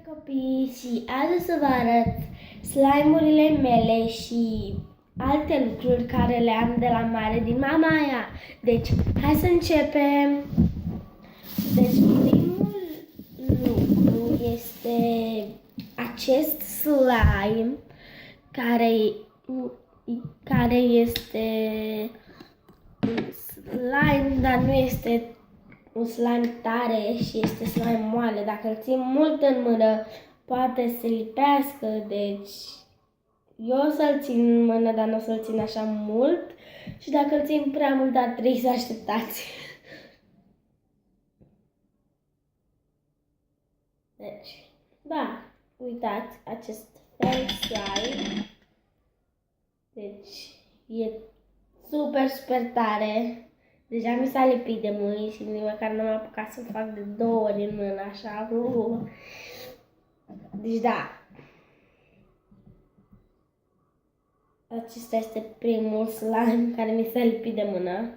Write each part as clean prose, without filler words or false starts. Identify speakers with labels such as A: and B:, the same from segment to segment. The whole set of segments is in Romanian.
A: Copii, și azi o să vă arăt slime-urile mele și alte lucruri care le am de la mare din Mamaia. Deci, hai să începem. Deci, primul lucru este acest slime care este un slime, dar nu este un slime tare și este slime moale. Dacă îl țin mult în mână, poate să lipească, deci eu o să-l țin în mână, dar nu o să-l țin așa mult. Și dacă îl țin prea mult, dar trebuie să așteptați. Deci, da, uitați, acest fel slime. Deci, e super, super tare. Deja mi s-a lipit de mâini și nici măcar nu m-am apucat să fac de 2 ori în mână, așa. Deci da. Acesta este primul slime care mi s-a lipit de mână.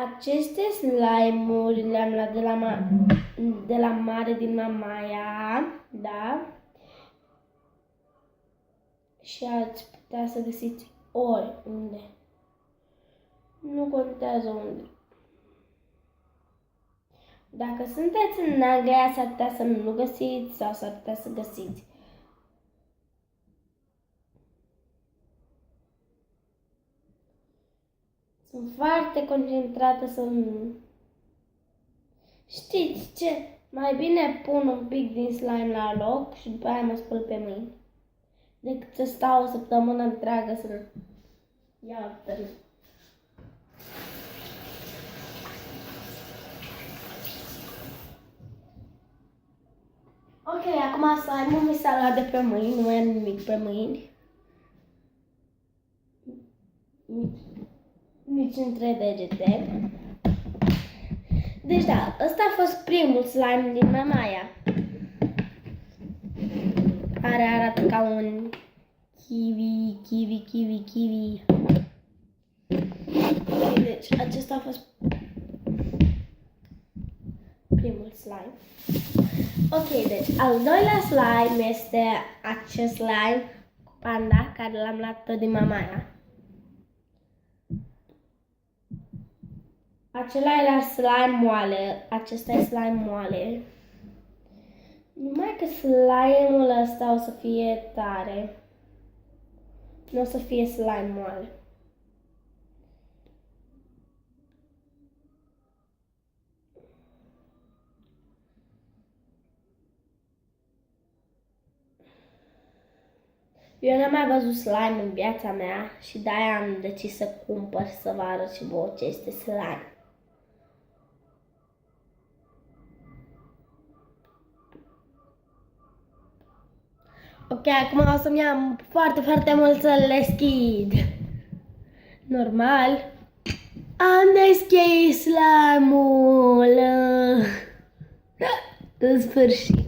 A: Aceste slime-uri le-am luat de la mare din Mamaia, da? Și ați putea să găsiți oriunde. Nu contează unde. Dacă sunteți în Anglia, s-ar putea să nu găsiți sau s-ar putea să găsiți. Sunt foarte concentrată să nu... Știți ce? Mai bine pun un pic din slime la loc și după aia mă spăl pe mâini, decât să stau o săptămână întreagă să iau tări. Ok, acum slime-ul mi s-a luat de pe mâini, nu mai am nimic pe mâini. Nici între degete. Deci da, ăsta a fost primul slime din Mamaia. Care arată ca un kiwi. Ok, deci acesta a fost primul slime. Ok, deci al doilea slime este acest slime cu panda care l-am luat tot din Mamaia. Acela era slime moale, acesta e slime moale. Numai că slime-ul ăsta o să fie tare. Nu o să fie slime moale. Eu n-am mai văzut slime în viața mea și de-aia am decis să cumpăr să vă arăt și vouă ce este slime. Ok, acum o să-mi iau foarte, foarte mult să le deschid. Normal. Am deschis slime-ul. În sfârșit.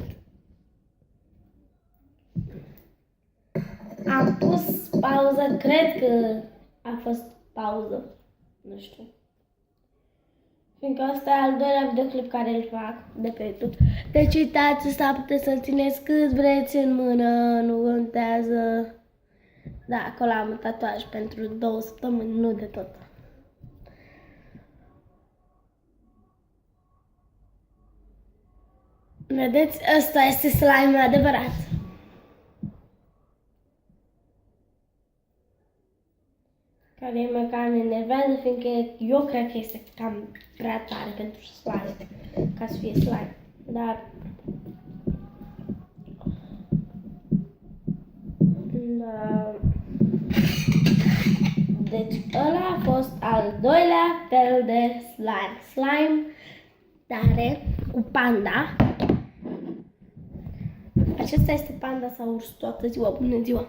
A: Am pus pauză, cred că a fost pauză. Nu știu. Fiindcă asta e al doilea videoclip care îl fac de pe YouTube. Deci uitați, ăsta puteți să-l țineți cât vreți în mână, nu contează. Da, acolo am un tatuaj pentru 2 săptămâni, nu de tot. Vedeți? Ăsta este slime adevărat. Care mă cam enervează, fiindcă eu cred că este cam prea tare pentru slime, ca să fie slime. Dar... Da. Deci ăla a fost al doilea fel de slime. Slime tare cu panda. Acesta este panda sau urs toată ziua. Bună ziua!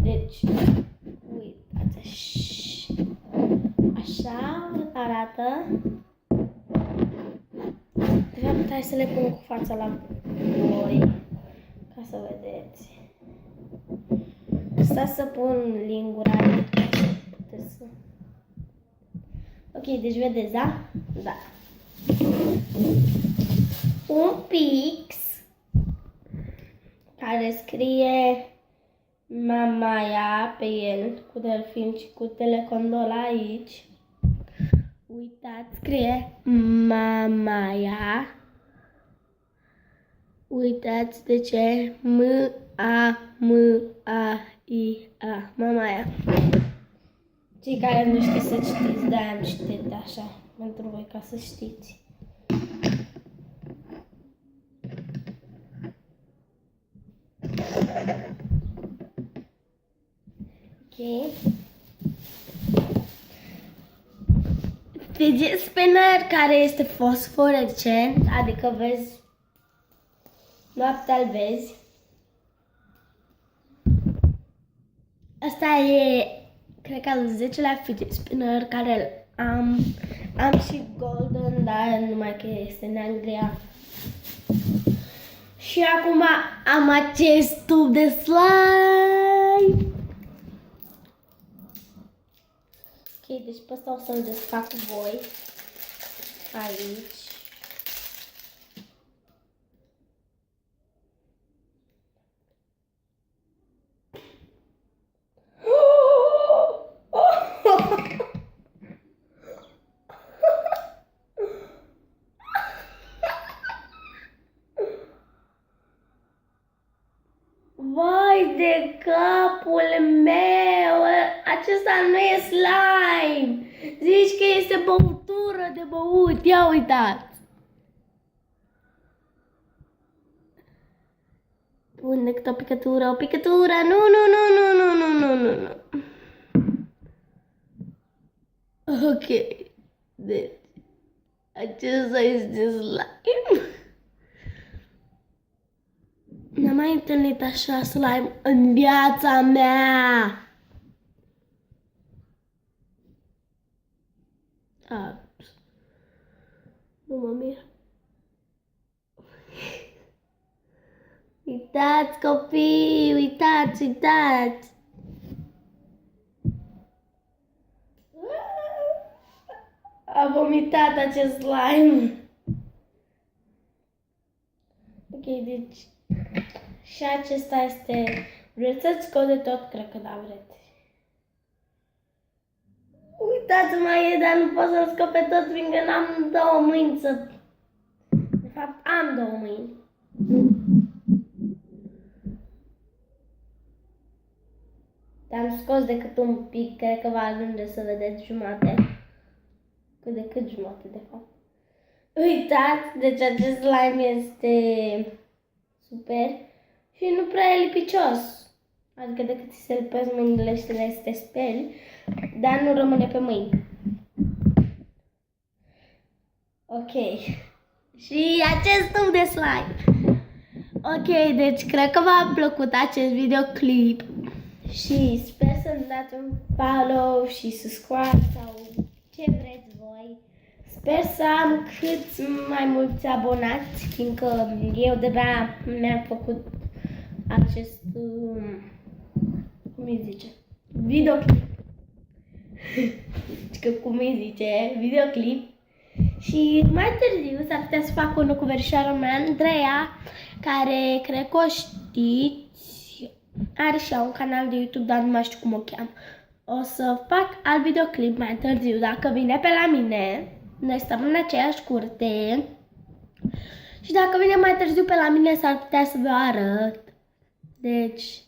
A: Deci, uitați, așa arată. De fapt, hai să le pun cu fața la voi, ca să vedeți. Stați să pun lingura aici. Ok, deci vedeți, da? Da. Un pix care scrie Mamaia pe el, cu delfin și cu telecondol aici. Uitați, scrie Mamaia. Uitați de ce? M-A-M-A-I-A. Mamaia. Cei care nu știți să citiți, de-aia am citit așa, pentru voi, ca să știți. Ok. Fidget spinner care este fosforescent, adică vezi, noaptea îl vezi. Asta e, cred că al 10-lea fidget spinner care am și golden, dar numai că este în Anglia. Și acum am acest tub de slime. Ok, deci pe ăsta o să-l desfac cu voi. Aici. Vai de capul meu! Acesta nu e slime! Zici că este băutură de băut! Ia uitați! Bun, decât o picătură, o picătură! Nu! Ok. Deci, acesta este slime. N-am mai întâlnit așa slime în viața mea. Nu mă mir. Uitați, copii, uitați. A vomitat acest slime. Ok, deci și acesta este... Vreți să-ți scot de tot? Cred că da, vreți. Uitați, mai e, dar nu pot să-l scot pe tot, fiindcă n-am două mâini să... De fapt, am două mâini. Te-am scos decât un pic, cred că va ajunge să vedeți jumate. Cât de cât jumate, de fapt. Uitați, deci acest slime este super și nu prea e lipicios. Adică decât ți se lipesc mâinile și te speli, dar nu rămâne pe mâini. Ok. Și acest tub de slime. Ok, deci cred că v-a plăcut acest videoclip și sper să-mi dați un follow și subscribe sau ce vreți voi. Sper să am cât mai mulți abonați, fiindcă eu de-abia mi-am făcut acest, cum îi zice, videoclip. Cum îi zice, videoclip. Și mai târziu s-ar putea să fac unul cu verișoara mea, Andreea, care cred că o știți, are și ea un canal de YouTube, dar nu mai știu cum o cheamă. O să fac alt videoclip mai târziu, dacă vine pe la mine. Noi stăm în aceeași curte. Și dacă vine mai târziu pe la mine, s-ar putea să vă arăt. Deci,